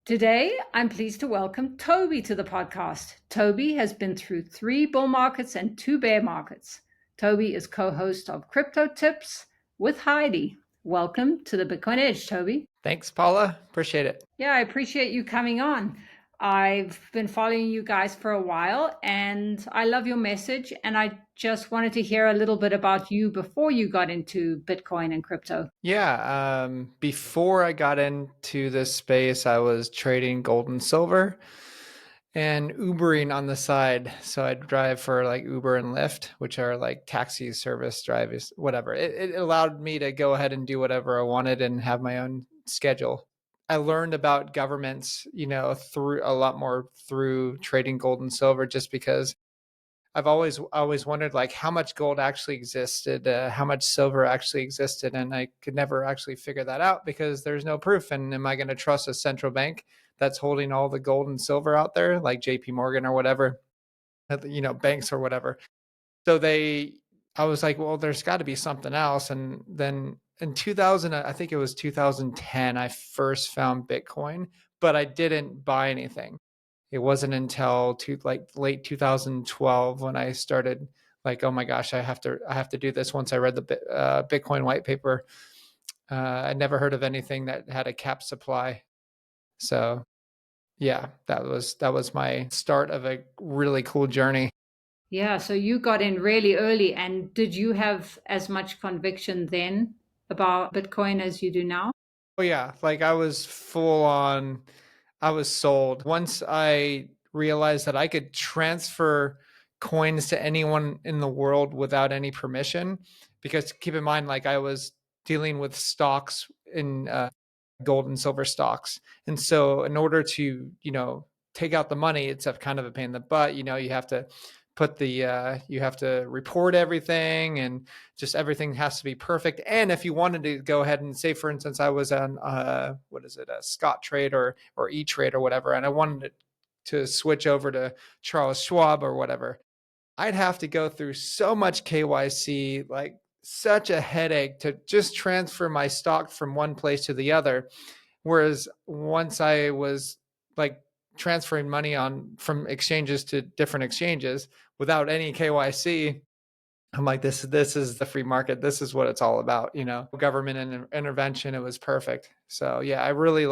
Today, I'm pleased to welcome Toby to the podcast. Toby has been through 3 bull markets and 2 bear markets. Toby is co-host of CryptoTips with Heidi. Welcome to the Bitcoin Edge, Toby. Thanks, Paula. Appreciate it. Yeah, I appreciate you coming on. I've been following you guys for a while and I love your message. And I just wanted to hear a little bit about you before you got into Bitcoin and crypto. Yeah, before I got into this space, I was trading gold and silver and Ubering on the side. So I'd drive for like Uber and Lyft, which are like taxi service drivers, whatever. It allowed me to go ahead and do whatever I wanted and have my own schedule. I learned about governments, through a lot more through trading gold and silver, just because I've always wondered like how much gold actually existed, how much silver actually existed, and I could never actually figure that out because there's no proof. And am I going to trust a central bank that's holding all the gold and silver out there, like J.P. Morgan or whatever, banks or whatever? So I was like, well, there's got to be something else. And then in 2000, I think it was 2010, I first found Bitcoin, but I didn't buy anything. It wasn't until late 2012 when I started like, oh my gosh, I have to do this. Once I read the Bitcoin white paper, I never heard of anything that had a cap supply. So yeah, that was my start of a really cool journey. Yeah, so you got in really early. And did you have as much conviction then about Bitcoin as you do now? Oh yeah, like I was full on, I was sold. Once I realized that I could transfer coins to anyone in the world without any permission, because keep in mind, like I was dealing with stocks in gold and silver stocks. And so in order to, take out the money, it's a kind of a pain in the butt. You have to you have to report everything, and just everything has to be perfect. And if you wanted to go ahead and say, for instance, I was on what is it, a Scott Trade or E-Trade or whatever, and I wanted to switch over to Charles Schwab or whatever, I'd have to go through so much KYC, like such a headache to just transfer my stock from one place to the other. Whereas once I was like transferring money on from exchanges to different exchanges without any KYC, I'm like, this is the free market. This is what it's all about, government intervention. It was perfect. So yeah, I really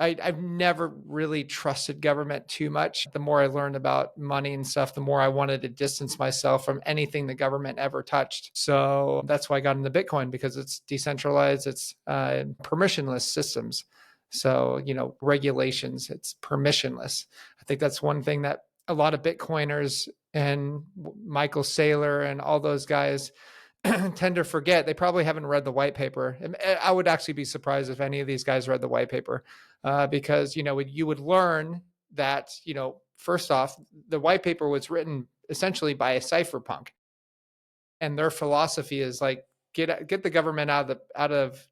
I've never really trusted government too much. The more I learned about money and stuff, the more I wanted to distance myself from anything the government ever touched. So that's why I got into Bitcoin, because it's decentralized, it's permissionless systems. So, regulations, it's permissionless. I think that's one thing that a lot of Bitcoiners and Michael Saylor and all those guys tend to forget. They probably haven't read the white paper. I would actually be surprised if any of these guys read the white paper, because you would learn that first off, the white paper was written essentially by a cypherpunk, and their philosophy is like get the government out of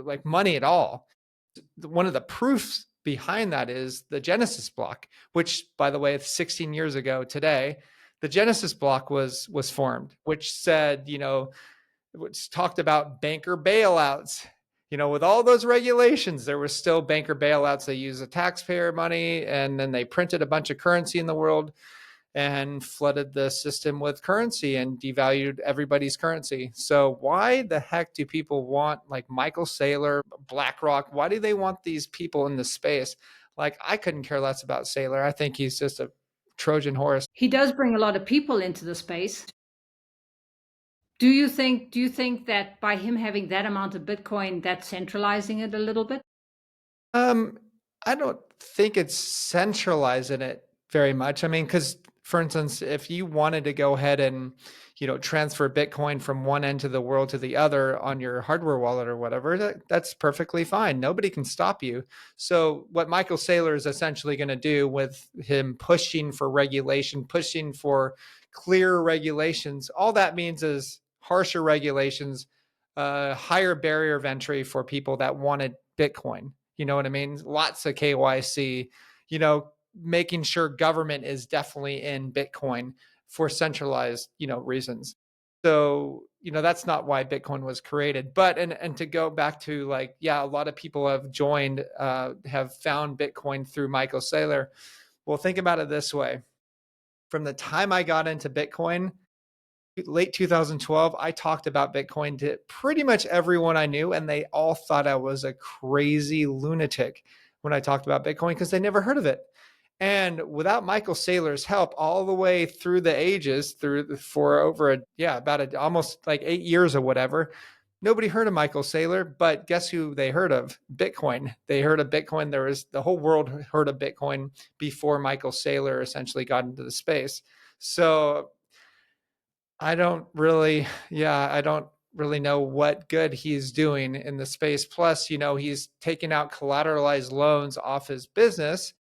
like money at all. One of the proofs behind that is the Genesis block, which, by the way, 16 years ago today, the Genesis block was formed, which said, which talked about banker bailouts. With all those regulations, there was still banker bailouts. They used the taxpayer money, and then they printed a bunch of currency in the world and flooded the system with currency and devalued everybody's currency. So why the heck do people want like Michael Saylor, BlackRock? Why do they want these people in this space? Like, I couldn't care less about Saylor. I think he's just a Trojan horse. He does bring a lot of people into the space. Do you think that by him having that amount of Bitcoin, that's centralizing it a little bit? Um, I don't think it's centralizing it very much. I mean, because for instance, if you wanted to go ahead and transfer Bitcoin from one end of the world to the other on your hardware wallet or whatever, that's perfectly fine. Nobody can stop you. So what Michael Saylor is essentially going to do with him pushing for regulation, pushing for clear regulations, all that means is harsher regulations, higher barrier of entry for people that wanted Bitcoin. You know what I mean? Lots of KYC, making sure government is definitely in Bitcoin for centralized, reasons. So that's not why Bitcoin was created. But and to go back to like, yeah, a lot of people have joined, have found Bitcoin through Michael Saylor. Well, think about it this way. From the time I got into Bitcoin, late 2012, I talked about Bitcoin to pretty much everyone I knew, and they all thought I was a crazy lunatic when I talked about Bitcoin because they never heard of it. And without Michael Saylor's help, all the way through the ages, for over almost like 8 years or whatever, nobody heard of Michael Saylor. But guess who they heard of? Bitcoin. They heard of Bitcoin. The whole world heard of Bitcoin before Michael Saylor essentially got into the space. So I don't really know what good he's doing in the space. Plus, he's taking out collateralized loans off his business,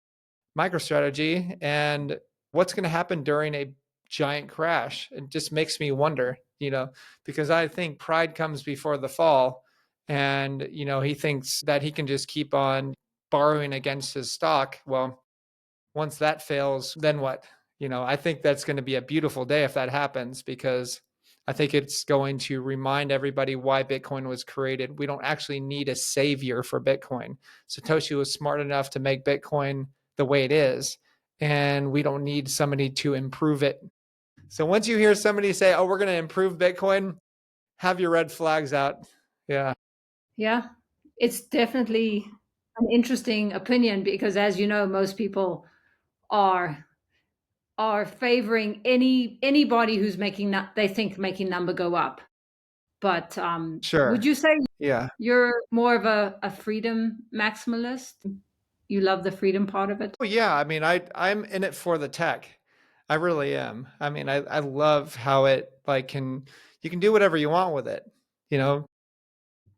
MicroStrategy, and what's going to happen during a giant crash? It just makes me wonder, because I think pride comes before the fall. And, he thinks that he can just keep on borrowing against his stock. Well, once that fails, then what? I think that's going to be a beautiful day if that happens, because I think it's going to remind everybody why Bitcoin was created. We don't actually need a savior for Bitcoin. Satoshi was smart enough to make Bitcoin the way it is, and we don't need somebody to improve it. So once you hear somebody say, oh, we're going to improve Bitcoin, have your red flags out. Yeah. Yeah, it's definitely an interesting opinion because, as you know, most people are favoring anybody who's they think making number go up. But would Sure. you say Yeah. you're more of a freedom maximalist? You love the freedom part of it? Oh yeah, I mean, I'm in it for the tech. I really am. I mean, I love how it like you can do whatever you want with it. You know,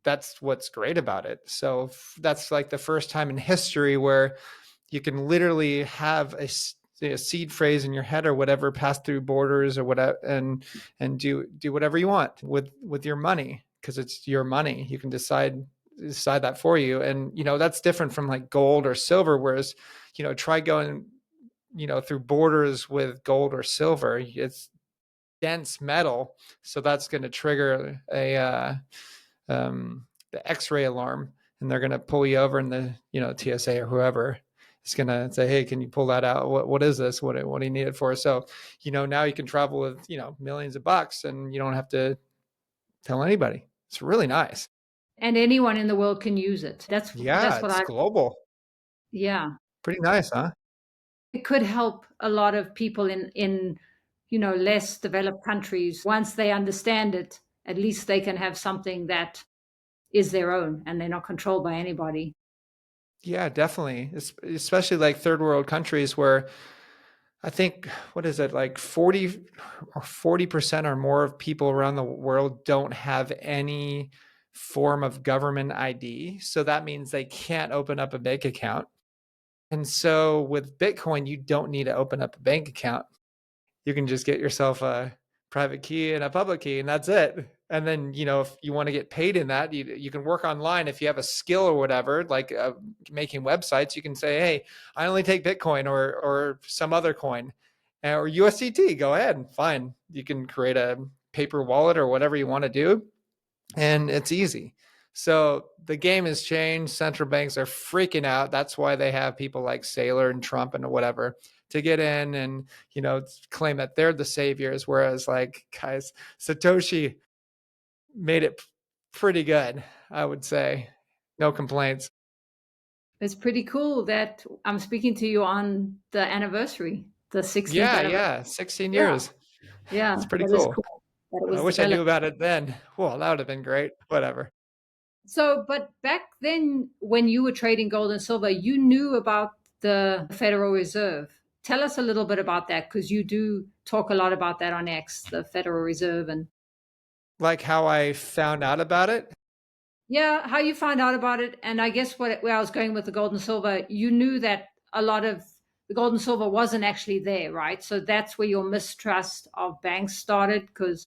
that's what's great about it. So that's like the first time in history where you can literally have a seed phrase in your head or whatever pass through borders or whatever, and do whatever you want with your money, because it's your money. You can decide that for you. And that's different from like gold or silver, whereas try going through borders with gold or silver. It's dense metal, so that's going to trigger the X-ray alarm, and they're going to pull you over, and the TSA or whoever is going to say, hey, can you pull that out? What is this? What do you need it for? So now you can travel with millions of bucks, and you don't have to tell anybody. It's really nice. And anyone in the world can use it. Yeah, That's what it's I global. yeah. Pretty nice, huh? It could help a lot of people in less developed countries. Once they understand it, at least they can have something that is their own and they're not controlled by anybody. Yeah, definitely. Especially like third world countries where I think, what is it, like 40% or more of people around the world don't have any form of government ID. So that means they can't open up a bank account. And so with Bitcoin, you don't need to open up a bank account. You can just get yourself a private key and a public key, and that's it. And then, if you want to get paid in that, you can work online. If you have a skill or whatever, like making websites, you can say, hey, I only take Bitcoin or some other coin or USDT. Go ahead. Fine. You can create a paper wallet or whatever you want to do, and it's easy. So the game has changed. Central banks are freaking out. That's why they have people like Saylor and Trump and whatever to get in and claim that they're the saviors. Whereas, like, guys, Satoshi made it pretty good, I would say. No complaints. It's pretty cool that I'm speaking to you on the anniversary, the 16th Yeah, anniversary. yeah, 16 Yeah, years. yeah, It's pretty that is cool. cool that it I was wish I knew developed. about it then. Well, that would have been great. Whatever. So, but back then, when you were trading gold and silver, you knew about the Federal Reserve. Tell us a little bit about that because you do talk a lot about that on X, the Federal Reserve, and Like how I found out about it. yeah, how you find out about it. And I guess where I was going with the gold and silver, you knew that a lot of the gold and silver wasn't actually there, right? So that's where your mistrust of banks started because,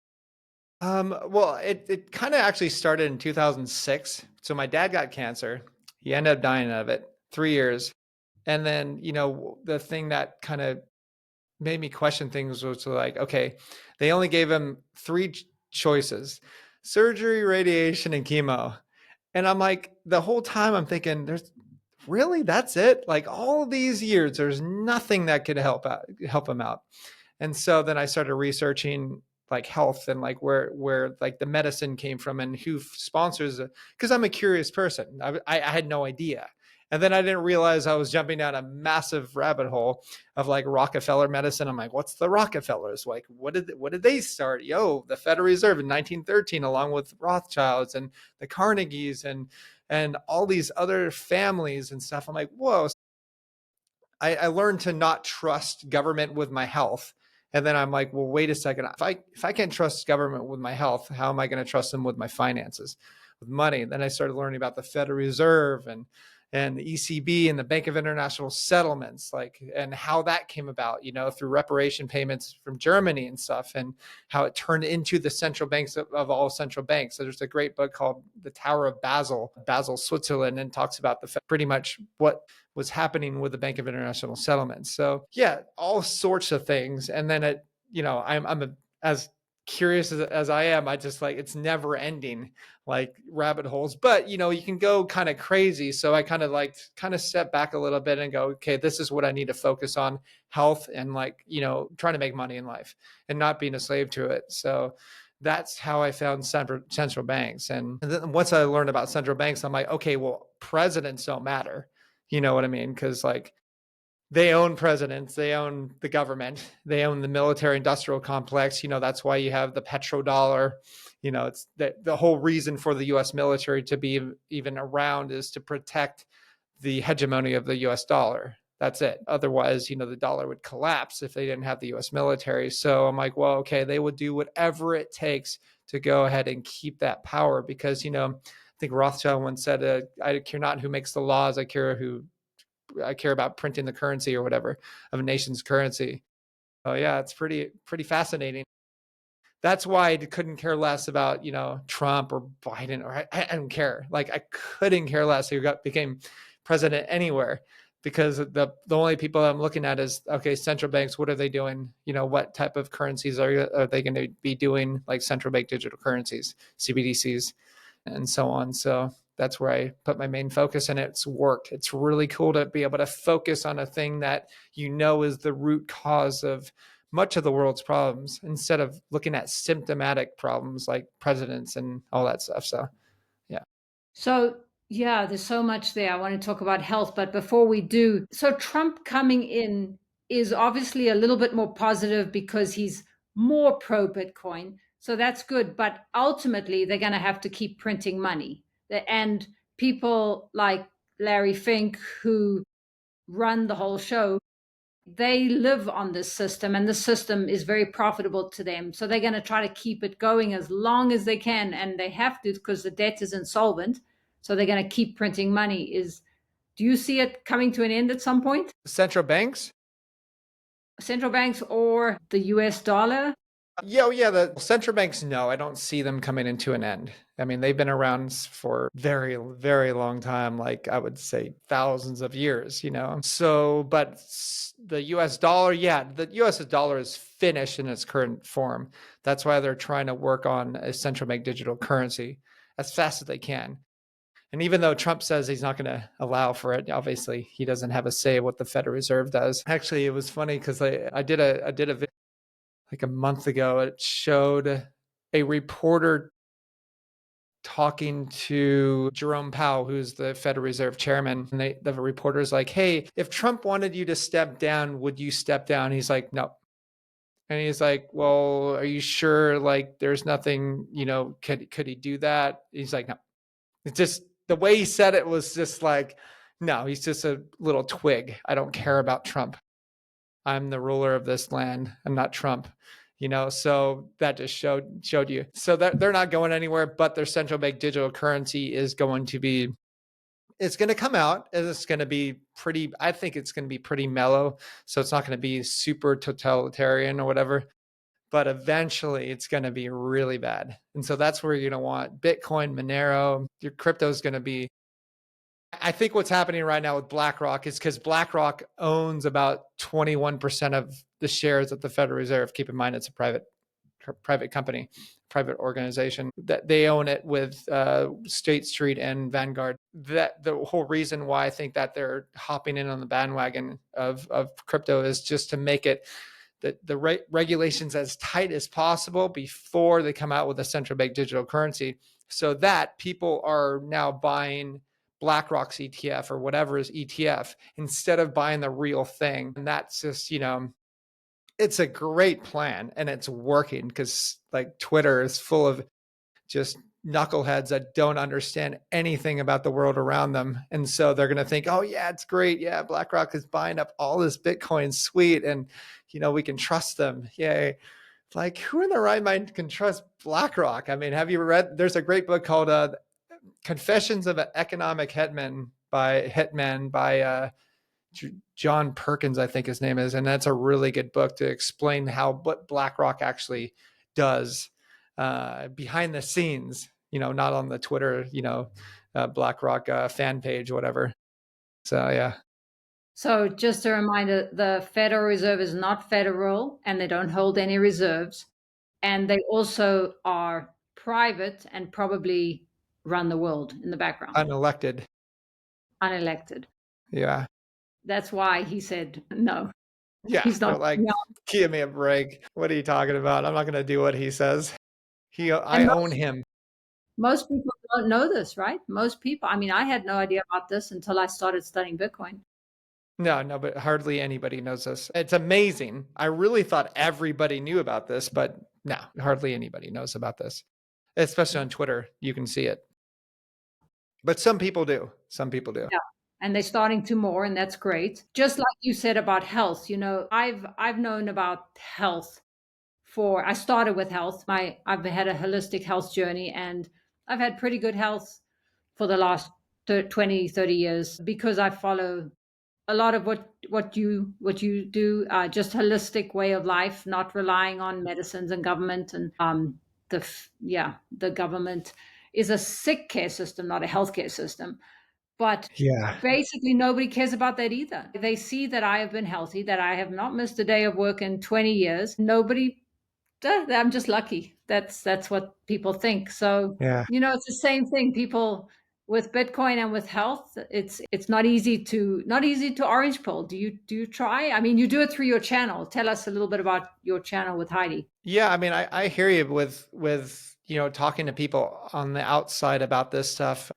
Well, it kind of actually started in 2006. So my dad got cancer. He ended up dying of it, 3 years. And then, the thing that kind of made me question things was like, okay, they only gave him choices: surgery, radiation, and chemo. And I'm like, the whole time I'm thinking, that's it? Like all these years, there's nothing that could help him out. And so then I started researching like health and like where like the medicine came from and who sponsors it, because I'm a curious person. I had no idea. And then I didn't realize I was jumping down a massive rabbit hole of like Rockefeller medicine. I'm like, what's the Rockefellers? Like, what did they start? The Federal Reserve in 1913, along with Rothschilds and the Carnegies and all these other families and stuff. I'm like, whoa. I learned to not trust government with my health. And then I'm like, well, wait a second. If I can't trust government with my health, how am I going to trust them with my finances, with money? And then I started learning about the Federal Reserve and the ECB and the Bank of International Settlements, and how that came about, through reparation payments from Germany and stuff, and how it turned into the central banks of all central banks. So there's a great book called The Tower of Basel, Switzerland, and talks about pretty much what was happening with the Bank of International Settlements. So yeah, all sorts of things. And then I'm as curious as I am, I just like, it's never ending, like rabbit holes, but you can go kind of crazy. So I kind of step back a little bit and go, okay, this is what I need to focus on: health and trying to make money in life and not being a slave to it. So that's how I found central banks. And then once I learned about central banks, I'm like, okay, well, presidents don't matter. You know what I mean? Because they own presidents, they own the government, they own the military industrial complex. That's why you have the petrodollar. It's the whole reason for the US military to be even around is to protect the hegemony of the US dollar. That's it. Otherwise, the dollar would collapse if they didn't have the US military. So I'm like, well, okay, they would do whatever it takes to go ahead and keep that power because, I think Rothschild once said, I care not who makes the laws, I care about printing the currency or whatever of a nation's currency. Oh yeah, it's pretty fascinating. That's why I couldn't care less about Trump or Biden, or I don't care. Like I couldn't care less who became president anywhere, because the only people I'm looking at is, okay, central banks, what are they doing? What type of currencies are they going to be doing, like central bank digital currencies, CBDCs, and so on. So that's where I put my main focus, and it's worked. It's really cool to be able to focus on a thing that is the root cause of much of the world's problems, instead of looking at symptomatic problems like presidents and all that stuff. So yeah. So, yeah, there's so much there. I want to talk about health, but before we do, so Trump coming in is obviously a little bit more positive because he's more pro Bitcoin. So that's good. But ultimately, they're going to have to keep printing money. And people like Larry Fink, who run the whole show, they live on this system, and the system is very profitable to them. So they're going to try to keep it going as long as they can, and they have to because the debt is insolvent. So they're going to keep printing money. Do you see it coming to an end at some point? Central banks? Central banks or the US dollar? Yeah, the central banks, no, I don't see them coming into an end. I mean, they've been around for very, very long time, like I would say thousands of years, So, but the US dollar, yeah, the US dollar is finished in its current form. That's why they're trying to work on a central bank digital currency as fast as they can. And even though Trump says he's not going to allow for it, obviously he doesn't have a say what the Federal Reserve does. Actually, it was funny because I did a video like a month ago. It showed a reporter talking to Jerome Powell, who's the Federal Reserve chairman. And the reporter's like, hey, if Trump wanted you to step down, would you step down? He's like, no. And he's like, well, are you sure? Like, there's nothing, could he do that? He's like, no. It's just the way he said it was just like, no, he's just a little twig. I don't care about Trump. I'm the ruler of this land. I'm not Trump. So that just showed you. So that they're not going anywhere, but their central bank digital currency is going to be, it's going to come out, and it's going to be I think it's going to be pretty mellow. So it's not going to be super totalitarian or whatever, but eventually it's going to be really bad. And so that's where you're going to want Bitcoin, Monero, your crypto is going to be. I think what's happening right now with BlackRock is because BlackRock owns about 21% of the shares at the Federal Reserve. Keep in mind, it's a private private company, private organization, that they own it with State Street and Vanguard. That the whole reason why I think that they're hopping in on the bandwagon of crypto is just to make it the regulations as tight as possible before they come out with a central bank digital currency, so that people are now buying BlackRock's ETF or whatever is ETF instead of buying the real thing. And that's just, it's a great plan and it's working, because like Twitter is full of just knuckleheads that don't understand anything about the world around them. And so they're going to think, oh yeah, it's great. Yeah, BlackRock is buying up all this Bitcoin, sweet. And, we can trust them. Yay. Like, who in their right mind can trust BlackRock? I mean, have you read, there's a great book called Confessions of an Economic Hitman by John Perkins, I think his name is. And that's a really good book to explain what BlackRock actually does behind the scenes, not on the Twitter, BlackRock fan page, whatever. So, yeah. So just a reminder, the Federal Reserve is not federal and they don't hold any reserves. And they also are private and probably run the world in the background. Unelected. Unelected. Yeah. That's why he said no. Yeah. He's not. Like, no. Give me a break. What are you talking about? I'm not going to do what he says. I own him. Most people don't know this, right? Most people. I mean, I had no idea about this until I started studying Bitcoin. No, but hardly anybody knows this. It's amazing. I really thought everybody knew about this, but no, hardly anybody knows about this, especially on Twitter. You can see it. But some people do. Some people do. Yeah. And they're starting to more, and that's great. Just like you said about health, I've known about health I started with health. I've had a holistic health journey, and I've had pretty good health for the last 20, 30 years because I follow a lot of what you do, just holistic way of life, not relying on medicines and government. And the government is a sick care system, not a healthcare system. But basically, nobody cares about that either. They see that I have been healthy, that I have not missed a day of work in 20 years. I'm just lucky. That's what people think. So, it's the same thing. People with Bitcoin and with health, it's not easy to orange pill. Do you try? I mean, you do it through your channel. Tell us a little bit about your channel with Heidi. Yeah, I mean, I hear you with talking to people on the outside about this stuff.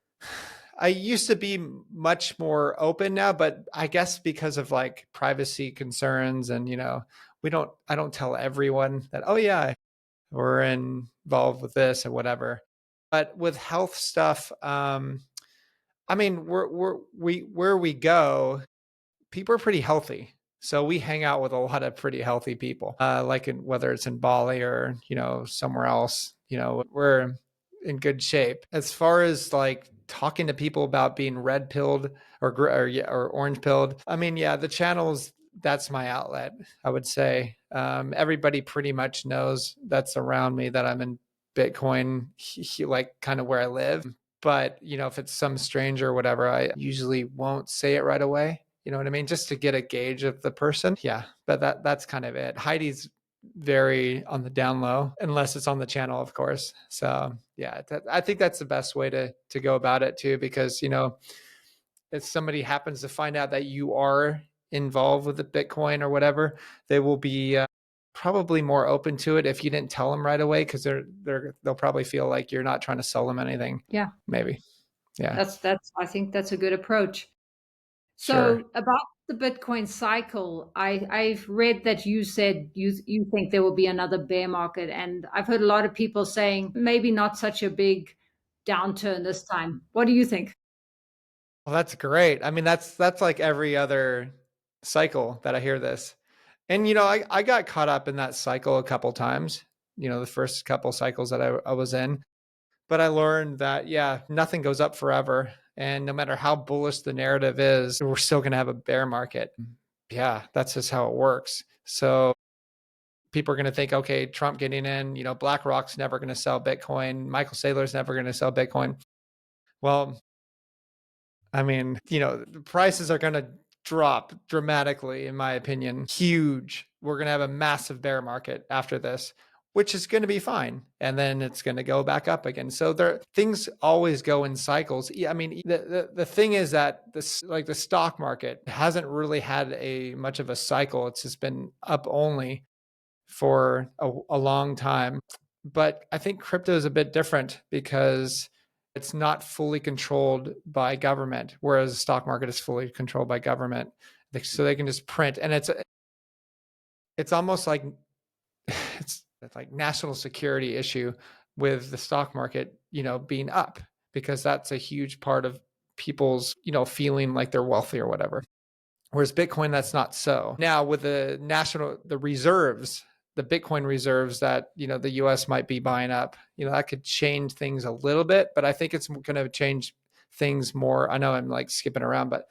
I used to be much more open now, but I guess because of like privacy concerns and, I don't tell everyone that, oh yeah, we're involved with this or whatever. But with health stuff, I mean, where we go, people are pretty healthy. So we hang out with a lot of pretty healthy people, whether it's in Bali or, somewhere else, we're in good shape. As far as like talking to people about being red pilled or orange pilled, I mean, yeah, the channels, that's my outlet, I would say. Everybody pretty much knows that's around me that I'm in Bitcoin, like kind of where I live. But, if it's some stranger or whatever, I usually won't say it right away. You know what I mean? Just to get a gauge of the person. Yeah. But that's kind of it. Heidi's very on the down low, unless it's on the channel, of course. So yeah, I think that's the best way to go about it too, because, if somebody happens to find out that you are involved with the Bitcoin or whatever, they will be probably more open to it if you didn't tell them right away, because they'll probably feel like you're not trying to sell them anything. Yeah, maybe. Yeah, I think that's a good approach. So sure. about the Bitcoin cycle, I've read that you said you think there will be another bear market, and I've heard a lot of people saying maybe not such a big downturn this time. What do you think? Well, that's great. I mean, that's like every other cycle that I hear this. And, I got caught up in that cycle a couple times, the first couple cycles that I was in. But I learned that, yeah, nothing goes up forever. And no matter how bullish the narrative is, we're still going to have a bear market. Yeah, that's just how it works. So people are going to think, okay, Trump getting in, BlackRock's never going to sell Bitcoin. Michael Saylor's never going to sell Bitcoin. Well, I mean, the prices are going to drop dramatically, in my opinion. Huge. We're going to have a massive bear market after this. which is going to be fine. And then it's going to go back up again. So things always go in cycles. I mean, the thing is that the stock market hasn't really had much of a cycle. It's just been up only for a long time. But I think crypto is a bit different because it's not fully controlled by government, whereas the stock market is fully controlled by government. So they can just print, and it's almost like it's like national security issue with the stock market, being up, because that's a huge part of people's, feeling like they're wealthy or whatever. Whereas Bitcoin, that's not so. Now with the reserves, the Bitcoin reserves that, the US might be buying up, that could change things a little bit, but I think it's going to change things more. I know I'm like skipping around, but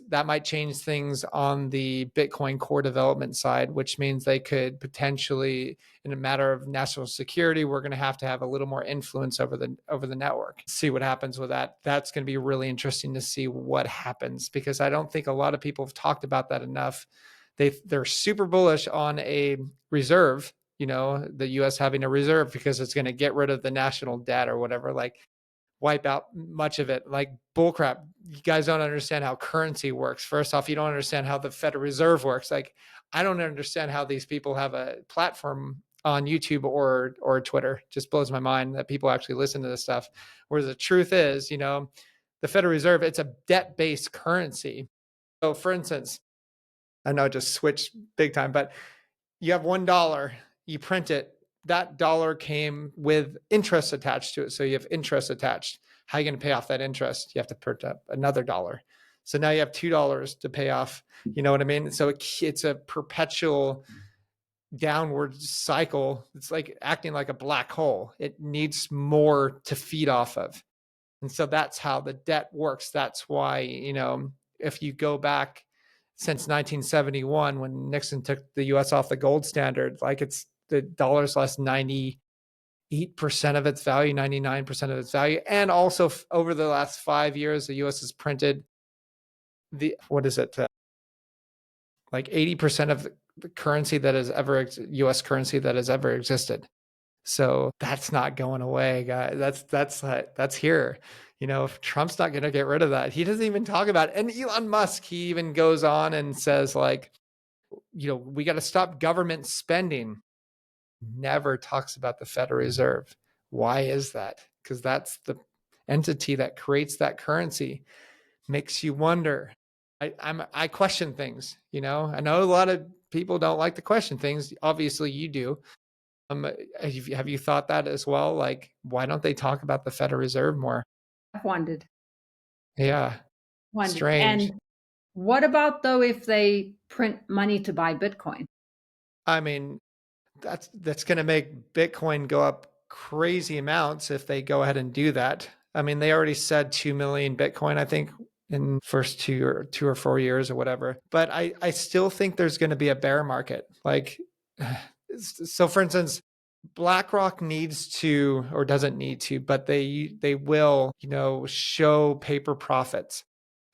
that might change things on the Bitcoin core development side, which means they could potentially, in a matter of national security, we're going to have a little more influence over the network. See what happens with that. That's going to be really interesting to see what happens, because I don't think a lot of people have talked about that enough. They're super bullish on a reserve, the US having a reserve, because it's going to get rid of the national debt or whatever, like wipe out much of it. Like bullcrap. You guys don't understand how currency works. First off, you don't understand how the Federal Reserve works. Like, I don't understand how these people have a platform on YouTube or Twitter. It just blows my mind that people actually listen to this stuff. Whereas the truth is, the Federal Reserve, it's a debt-based currency. So for instance, I know I just switched big time, but you have $1, you print it, that dollar came with interest attached to it. So you have interest attached. How are you going to pay off that interest? You have to print up another dollar. So now you have $2 to pay off. You know what I mean? So it's a perpetual downward cycle. It's like acting like a black hole. It needs more to feed off of. And so that's how the debt works. That's why, if you go back since 1971, when Nixon took the US off the gold standard, like the dollar's lost 98% of its value, 99% of its value. And also over the last 5 years, the US has printed like 80% of the currency that has ever, US currency that has ever existed. So that's not going away, guys. That's here. Trump's not going to get rid of that. He doesn't even talk about it. And Elon Musk, he even goes on and says, like, we got to stop government spending. Never talks about the Federal Reserve. Why is that? Because that's the entity that creates that currency. Makes you wonder. I question things. I know a lot of people don't like to question things. Obviously, you do. Have you thought that as well? Like, why don't they talk about the Federal Reserve more? I've wondered. Yeah, strange. And what about though if they print money to buy Bitcoin? I mean, that's going to make Bitcoin go up crazy amounts if they go ahead and do that. I mean, they already said 2 million Bitcoin, I think, in first 2 or 4 years or whatever. But I still think there's going to be a bear market. Like, so for instance, BlackRock needs to, or doesn't need to, but they will, show paper profits.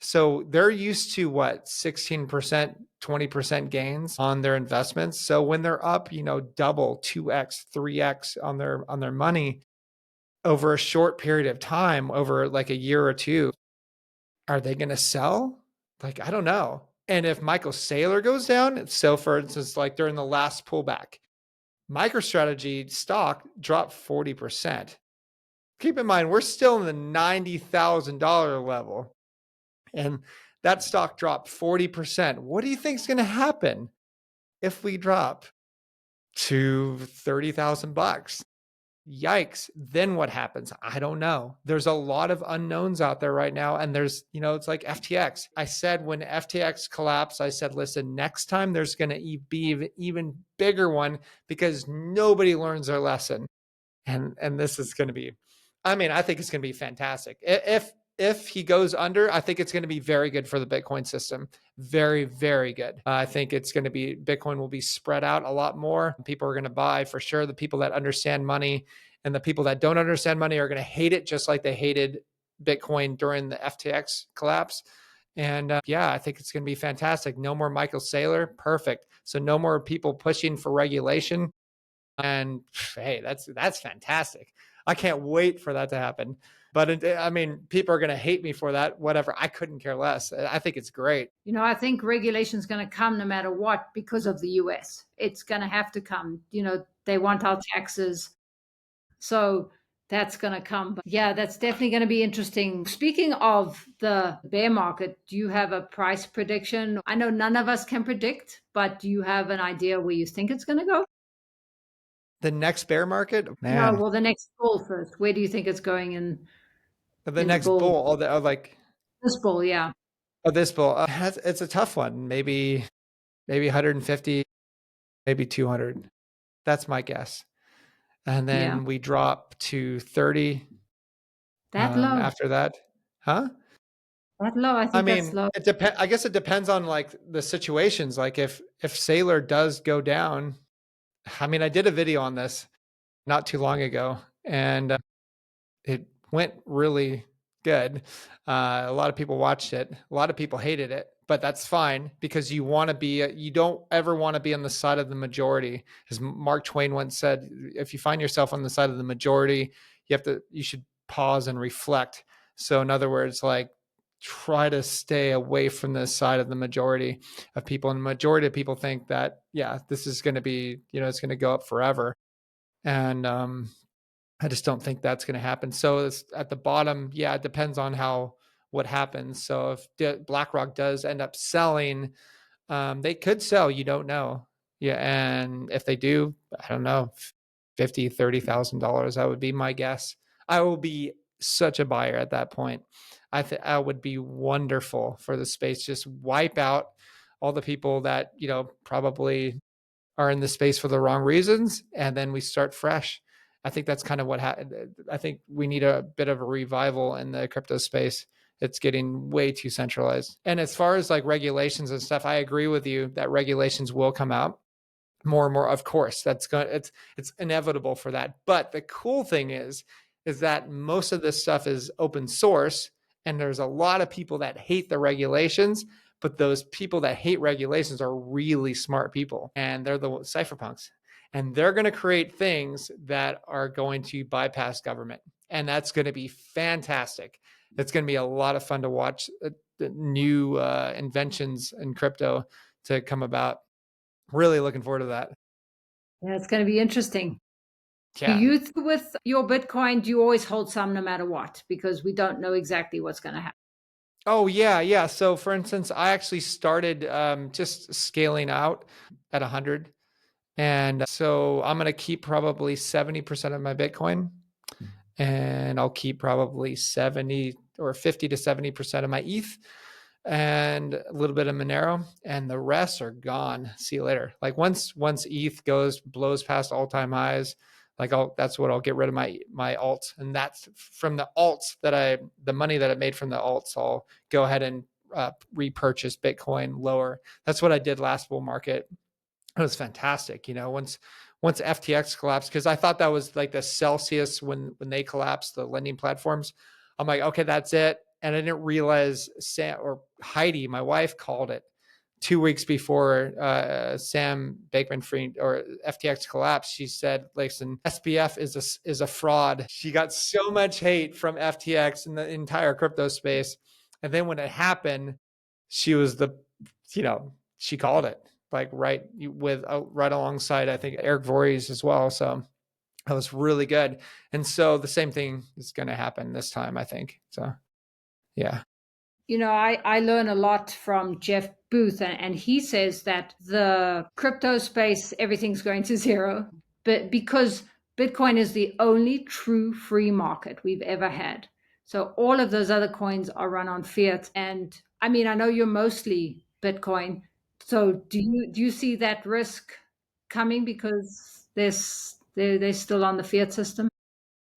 So they're used to 16%, 20% gains on their investments. So when they're up, double, 2x, 3x on their money over a short period of time, over like a year or two, are they going to sell? Like, I don't know. And if Michael Saylor goes down, so for instance, like during the last pullback, MicroStrategy stock dropped 40%. Keep in mind, we're still in the $90,000 level, and that stock dropped 40%. What do you think is going to happen if we drop to $30,000? Yikes. Then what happens? I don't know. There's a lot of unknowns out there right now. And there's, it's like FTX. I said when FTX collapsed, I said, listen, next time there's going to be an even bigger one, because nobody learns their lesson. And this is going to be, I think it's going to be fantastic. If he goes under, I think it's going to be very good for the Bitcoin system. Very, very good. I think it's going to be, Bitcoin will be spread out a lot more. People are going to buy for sure. The people that understand money and the people that don't understand money are going to hate it, just like they hated Bitcoin during the FTX collapse. And I think it's going to be fantastic. No more Michael Saylor. Perfect. So no more people pushing for regulation. And hey, that's fantastic. I can't wait for that to happen. But I mean, people are going to hate me for that. Whatever. I couldn't care less. I think it's great. I think regulation is going to come no matter what because of the US. It's going to have to come. They want our taxes. So that's going to come. But yeah, that's definitely going to be interesting. Speaking of the bear market, do you have a price prediction? I know none of us can predict, but do you have an idea where you think it's going to go? The next bear market, No, man. well, the next bull first. Where do you think it's going The in the next bull? bull, like This bull, yeah. this bull, it's a tough one. Maybe 150, maybe 200. That's my guess. And Yeah. then we drop to 30 That low. after that. Huh? That low. I I think that's mean, low. it depends. I guess it depends on like the situations. Like if Sailor does go down, I mean, I did a video on this not too long ago, and it went really good. A lot of people watched it. A lot of people hated it, but that's fine because you don't ever want to be on the side of the majority. As Mark Twain once said, if you find yourself on the side of the majority, you should pause and reflect. So in other words, like try to stay away from the side of the majority of people. And the majority of people think that, yeah, this is going to be, it's going to go up forever. And, I just don't think that's going to happen. So it's at the bottom. Yeah, it depends on what happens. So if BlackRock does end up selling, they could sell. You don't know. Yeah, and if they do, I don't know, $50,000, $30,000. That would be my guess. I will be such a buyer at that point. I think that would be wonderful for the space. Just wipe out all the people that probably are in the space for the wrong reasons, and then we start fresh. I think that's kind of what happened. I think we need a bit of a revival in the crypto space. It's getting way too centralized. And as far as like regulations and stuff, I agree with you that regulations will come out more and more. Of course, it's inevitable for that. But the cool thing is that most of this stuff is open source, and there's a lot of people that hate the regulations, but those people that hate regulations are really smart people, and they're the cypherpunks, and they're going to create things that are going to bypass government, and that's going to be fantastic. It's going to be a lot of fun to watch the new inventions in crypto to come about. Really looking forward to that. Yeah, it's going to be interesting. Do Yeah. you, with your Bitcoin, do you always hold some no matter what? Because we don't know exactly what's going to happen. Oh, yeah, yeah. So, for instance, I actually started just scaling out at 100. And so I'm going to keep probably 70% of my Bitcoin, and I'll keep probably 70 or 50 to 70% of my ETH and a little bit of Monero, and the rest are gone. See you later. Like once ETH blows past all-time highs, like that's what I'll get rid of my alts, and that's from the alts the money that I made from the alts, I'll go ahead and repurchase Bitcoin lower. That's what I did last bull market. It was fantastic. Once FTX collapsed, because I thought that was like the Celsius when they collapsed, the lending platforms. I'm like, okay, that's it. And I didn't realize Heidi, my wife, called it 2 weeks before Sam Bankman-Fried or FTX collapsed. She said, "Listen, SBF is a fraud." She got so much hate from FTX and the entire crypto space, and then when it happened, she was she called it like right alongside I think Eric Voorhees as well. So that was really good. And so the same thing is going to happen this time, I think. So yeah. I learn a lot from Jeff Booth, and he says that the crypto space, everything's going to zero, but because Bitcoin is the only true free market we've ever had. So all of those other coins are run on fiat. And I mean, I know you're mostly Bitcoin. So do you see that risk coming because they're still on the fiat system?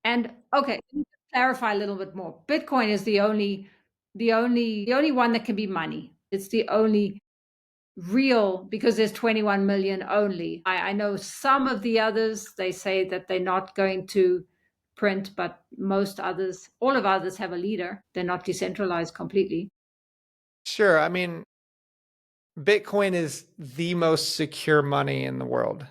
And okay, let me clarify a little bit more. Bitcoin is the only one that can be money. It's the only real, because there's 21 million only. I know some of the others, they say that they're not going to print, but all of others have a leader. They're not decentralized completely. Sure. I mean, Bitcoin is the most secure money in the world.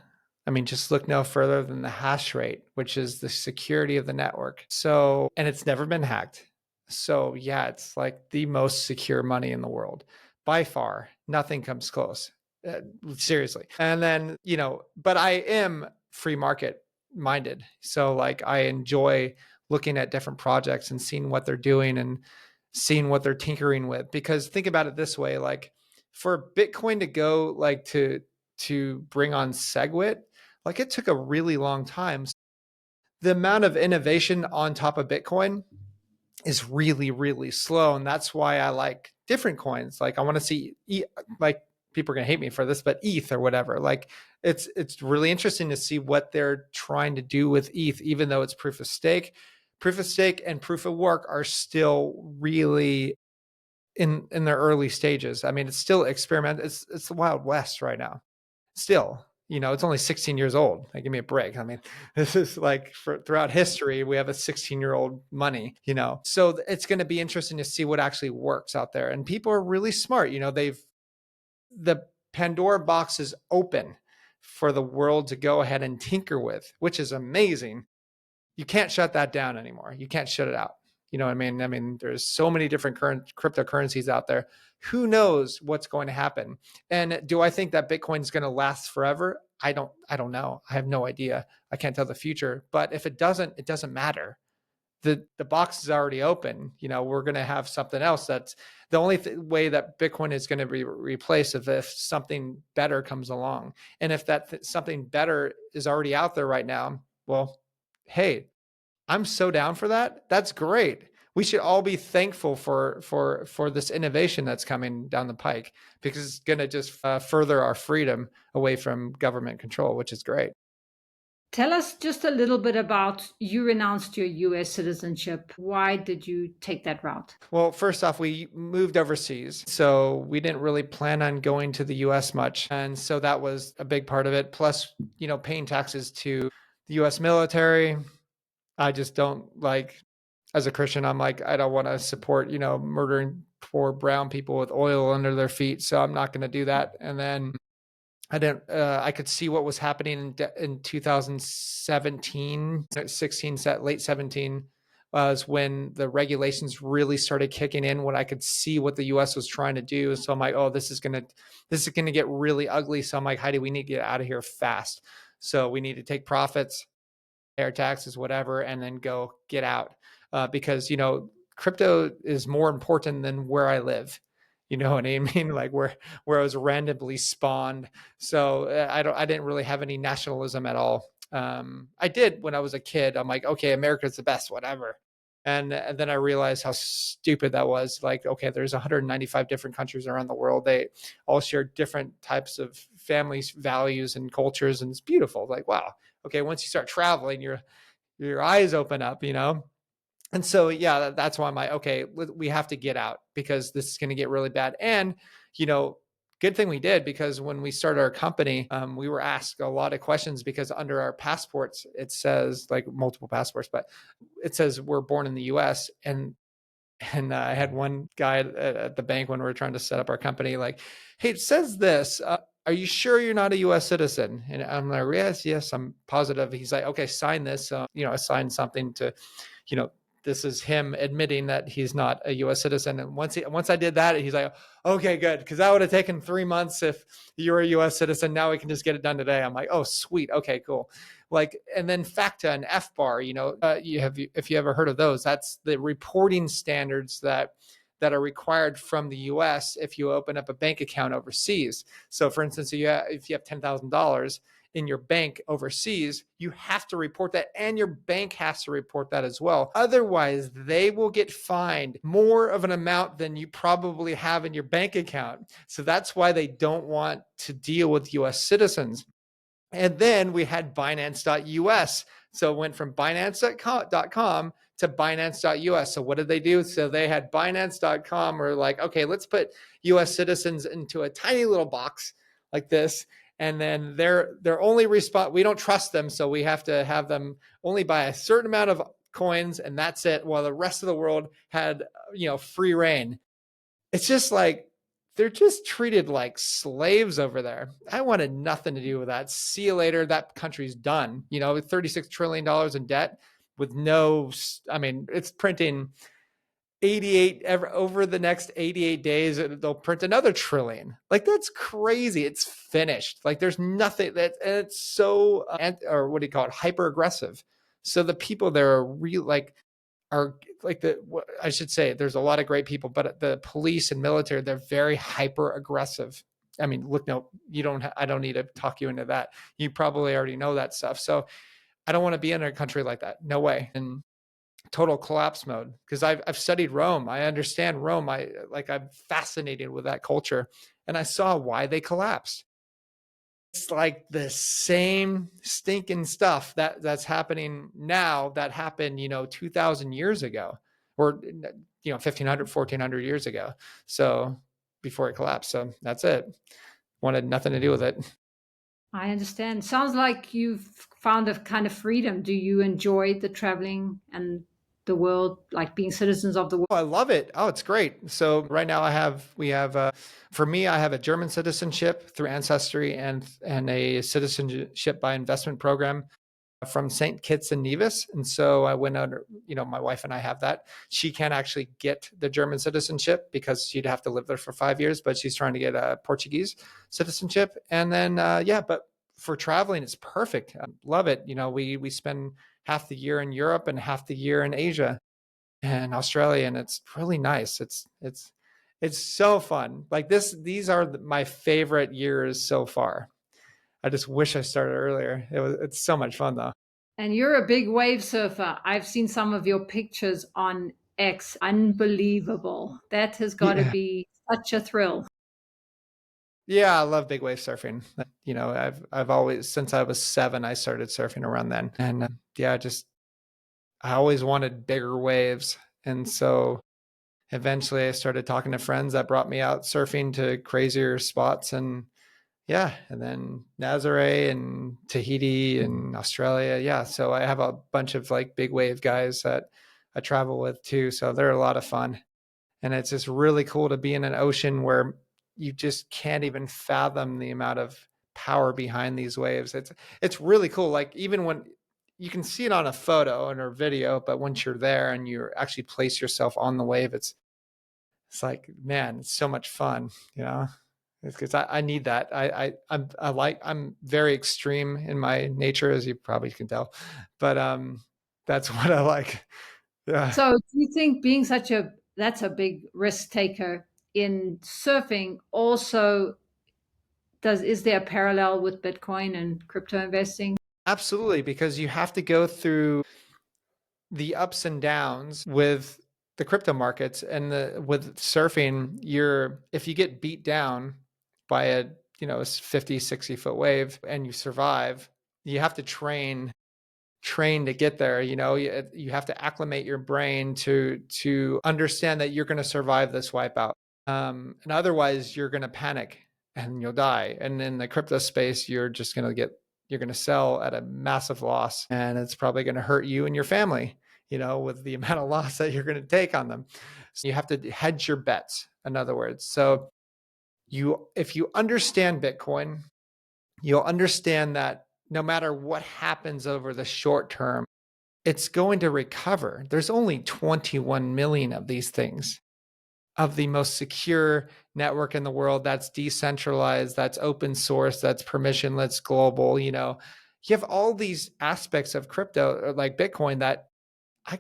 I mean, just look no further than the hash rate, which is the security of the network. So, and it's never been hacked. So yeah, it's like the most secure money in the world by far. Nothing comes close. Seriously. And then, but I am free market minded. So like I enjoy looking at different projects and seeing what they're doing and seeing what they're tinkering with. Because think about it this way, like for Bitcoin to go like to bring on SegWit, like it took a really long time. The amount of innovation on top of Bitcoin is really, really slow. And that's why I like different coins. Like I want to see, like people are going to hate me for this, but ETH or whatever. Like it's really interesting to see what they're trying to do with ETH, even though it's proof of stake. Proof of stake and proof of work are still really in their early stages. I mean, it's still experiment. It's the Wild West right now. Still, it's only 16 years old. Like, give me a break. I mean, this is like throughout history, we have a 16-year-old money, So it's going to be interesting to see what actually works out there. And people are really smart. The Pandora box is open for the world to go ahead and tinker with, which is amazing. You can't shut that down anymore. You can't shut it out. You know what I mean? I mean, there's so many different current cryptocurrencies out there. Who knows what's going to happen? And do I think that Bitcoin is going to last forever? I don't know. I have no idea. I can't tell the future. But if it doesn't, it doesn't matter. The box is already open. We're going to have something else. That's the only way that Bitcoin is going to be replaced if something better comes along. And if that something better is already out there right now, well, hey, I'm so down for that. That's great. We should all be thankful for this innovation that's coming down the pike, because it's going to just further our freedom away from government control, which is great. Tell us just a little bit about you renounced your US citizenship. Why did you take that route? Well, first off, we moved overseas. So we didn't really plan on going to the US much. And so that was a big part of it. Plus, paying taxes to the US military. I just don't like, as a Christian, I'm like, I don't want to support, murdering poor brown people with oil under their feet. So I'm not going to do that. And then I could see what was happening in 2017, 16, late 17 was when the regulations really started kicking in, when I could see what the US was trying to do. So I'm like, oh, this is going to get really ugly. So I'm like, Heidi, we need to get out of here fast. So we need to take profits, pay our taxes, whatever, and then go get out. Because, crypto is more important than where I live. You know what I mean? Like where I was randomly spawned. So I didn't really have any nationalism at all. I did when I was a kid. I'm like, okay, America's the best, whatever. And then I realized how stupid that was. Like, okay, there's 195 different countries around the world. They all share different types of families, values, and cultures, and it's beautiful. Like, wow, okay, once you start traveling, your eyes open up, And so, yeah, that's why I'm like, okay, we have to get out, because this is going to get really bad. And, good thing we did, because when we started our company, we were asked a lot of questions, because under our passports, it says, like, multiple passports, but it says we're born in the US. And I had one guy at the bank when we were trying to set up our company, like, hey, it says this. Are you sure you're not a US citizen? And I'm like, yes, I'm positive. He's like, okay, sign this. I signed something to, this is him admitting that he's not a US citizen. And once I did that, he's like, okay, good. Because that would have taken 3 months if you were a US citizen. Now we can just get it done today. I'm like, oh, sweet. Okay, cool. Like, and then FACTA and FBAR, if you ever heard of those, that's the reporting standards that are required from the US if you open up a bank account overseas. So for instance, if you have $10,000 in your bank overseas, you have to report that, and your bank has to report that as well. Otherwise, they will get fined more of an amount than you probably have in your bank account. So that's why they don't want to deal with US citizens. And then we had Binance.us. So it went from Binance.com to Binance.us. So what did they do? So they had Binance.com, or like, okay, let's put US citizens into a tiny little box like this. And then they're only we don't trust them. So we have to have them only buy a certain amount of coins, and that's it. While the rest of the world had, free reign. It's just like, they're just treated like slaves over there. I wanted nothing to do with that. See you later. That country's done. $36 trillion in debt with no, I mean, it's printing 88 over the next 88 days. They'll print another trillion. Like, that's crazy. It's finished. Like, there's nothing that it's so, or what do you call it? Hyper aggressive. So the people there are real, are like I should say, there's a lot of great people, but the police and military, they're very hyper aggressive. I mean, look, no, I don't need to talk you into that. You probably already know that stuff. So I don't want to be in a country like that. No way. And total collapse mode, because I've studied Rome. I understand Rome. I'm fascinated with that culture, and I saw why they collapsed. It's like the same stinking stuff that's happening now that happened, 2000 years ago, or 1500, 1400 years ago. So before it collapsed. So that's it. Wanted nothing to do with it. I understand. Sounds like you've found a kind of freedom. Do you enjoy the traveling and the world, like being citizens of the world? Oh, I love it. Oh, it's great. So right now for me, I have a German citizenship through Ancestry and a citizenship by investment program from St. Kitts and Nevis. And so I went under, my wife and I have that. She can't actually get the German citizenship because she'd have to live there for 5 years, but she's trying to get a Portuguese citizenship. And then, but for traveling, it's perfect. I love it. We spend half the year in Europe and half the year in Asia and Australia, and it's really nice. It's so fun. Like these are my favorite years so far. I just wish I started earlier. It's so much fun though. And you're a big wave surfer. I've seen some of your pictures on X. Unbelievable. That has got to Yeah. be such a thrill. Yeah, I love big wave surfing. I've always, since I was 7, I started surfing around then. And I always wanted bigger waves. And so eventually I started talking to friends that brought me out surfing to crazier spots. And then Nazare and Tahiti and Australia. Yeah. So I have a bunch of like big wave guys that I travel with too. So they're a lot of fun. And it's just really cool to be in an ocean where you just can't even fathom the amount of power behind these waves. It's really cool. Like, even when you can see it on a photo and or video, but once you're there and you actually place yourself on the wave, it's like, man, it's so much fun, It's because I need that. I'm very extreme in my nature, as you probably can tell, but that's what I like. Yeah. So, do you think being that's a big risk taker in surfing also is there a parallel with Bitcoin and crypto investing? Absolutely, because you have to go through the ups and downs with the crypto markets, and with surfing, if you get beat down by a 50, 60-foot wave and you survive, you have to train to get there. You have to acclimate your brain to understand that you're going to survive this wipeout, and otherwise you're going to panic and you'll die. And in the crypto space, you're going to sell at a massive loss, and it's probably going to hurt you and your family, with the amount of loss that you're going to take on them. So you have to hedge your bets, in other words. So if you understand Bitcoin, you'll understand that no matter what happens over the short term, it's going to recover. There's only 21 million of these things, of the most secure network in the world that's decentralized, that's open source, that's permissionless, global. You have all these aspects of crypto, like Bitcoin, that I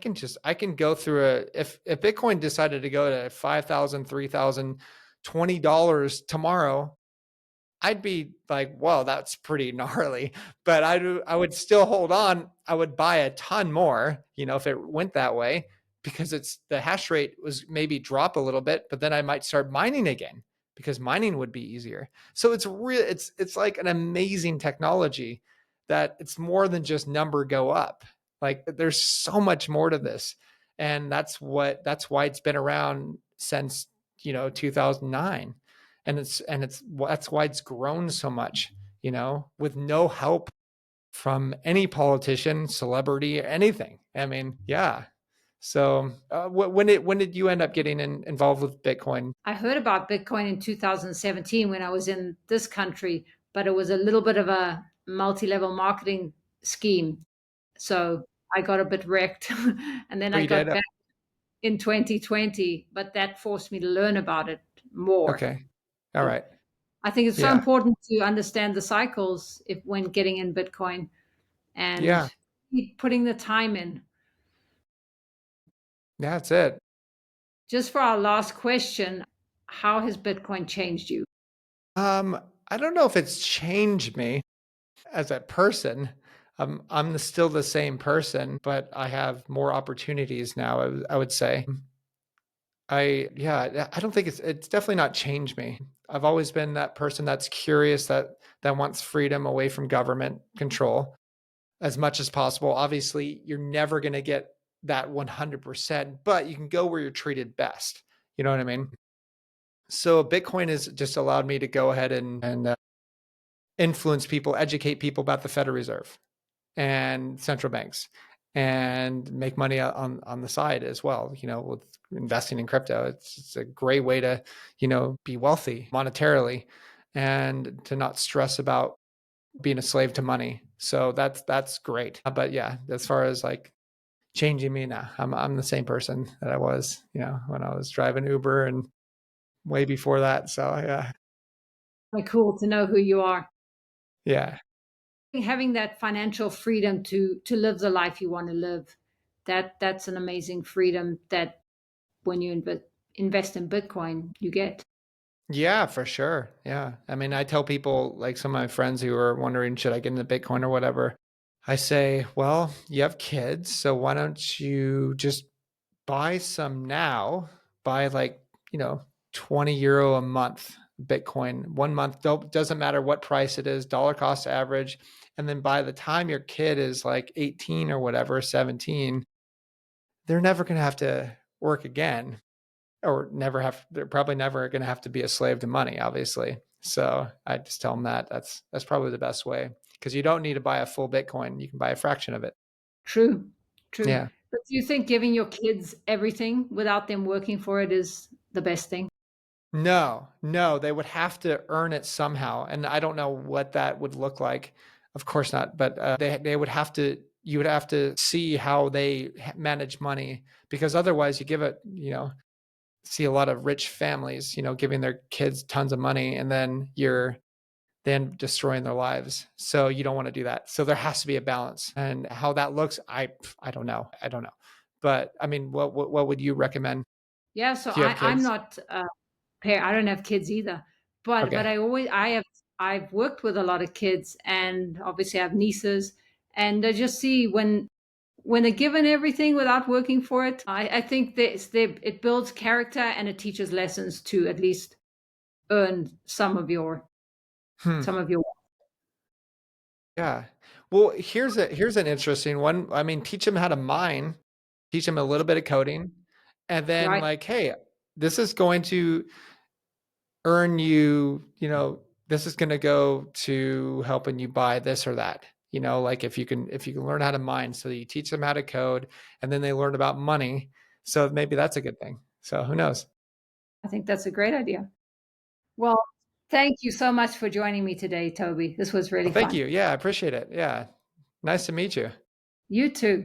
can go through if Bitcoin decided to go to 5,000, 3,000, $20 tomorrow, I'd be like, "Whoa, that's pretty gnarly." But I would still hold on. I would buy a ton more, if it went that way, because the hash rate was maybe drop a little bit, but then I might start mining again, because mining would be easier. So it's like an amazing technology that it's more than just number go up. Like, there's so much more to this. And that's why it's been around since, 2009. And that's why it's grown so much, with no help from any politician, celebrity, or anything. I mean, yeah. So when did you end up getting involved with Bitcoin? I heard about Bitcoin in 2017 when I was in this country, but it was a little bit of a multi-level marketing scheme. So I got a bit wrecked. And then Oh, I you did? got back in 2020, but that forced me to learn about it more. Okay. All So right. I think it's so Yeah. important to understand the cycles if when getting in Bitcoin and Yeah. keep putting the time in. That's it. Just for our last question, how has Bitcoin changed you? Um, I don't know if it's changed me as a person. I'm still the same person, but I have more opportunities now, I would say. I don't think it's definitely not changed me. I've always been that person that's curious, that wants freedom away from government control as much as possible. Obviously, you're never going to get that 100%, but you can go where you're treated best. You know what I mean? So Bitcoin has just allowed me to go ahead and influence people, educate people about the Federal Reserve and central banks, and make money on the side as well. With investing in crypto, it's a great way to be wealthy monetarily, and to not stress about being a slave to money. So that's great. But yeah, as far as like changing me now, I'm the same person that I was, when I was driving Uber and way before that. So yeah, Like, cool to know who you are. yeah, Having that financial freedom to live the life you want to live, that's an amazing freedom that when you invest in Bitcoin, you get. yeah, for sure. Yeah, I mean, I tell people, like some of my friends who are wondering, should I get into Bitcoin or whatever? I say, well, you have kids, so why don't you just buy some now? Buy like, 20 euro a month Bitcoin, 1 month. Doesn't matter what price it is, dollar cost average. And then by the time your kid is like 18 or whatever, 17, they're never going to have to work again, or they're probably never going to have to be a slave to money, obviously. So I just tell them that's probably the best way, because you don't need to buy a full Bitcoin. You can buy a fraction of it. True, true. Yeah. But do you think giving your kids everything without them working for it is the best thing? No, no, they would have to earn it somehow, and I don't know what that would look like. Of course not, but they would have to. You would have to see how they manage money, because otherwise, you give it. See a lot of rich families, giving their kids tons of money, and then you're then destroying their lives. So you don't want to do that. So there has to be a balance, and how that looks, I don't know. I don't know, but I mean, what would you recommend? Yeah, so Do you have I'm kids? not I don't have kids either, but Okay. I've worked with a lot of kids, and obviously I have nieces, and I just see when they're given everything without working for it, I think it builds character and it teaches lessons to at least earn Hmm. some of your Yeah. Well, here's an interesting one. I mean, teach them how to mine, teach them a little bit of coding, and then right. like, hey, this is going to earn you, this is going to go to helping you buy this or that. Like if you can learn how to mine, so you teach them how to code, and then they learn about money. So maybe that's a good thing. So who knows? I think that's a great idea. Well, thank you so much for joining me today, Toby. This was really Well, thank fun. you. Yeah, I appreciate it. Yeah. Nice to meet you. You too.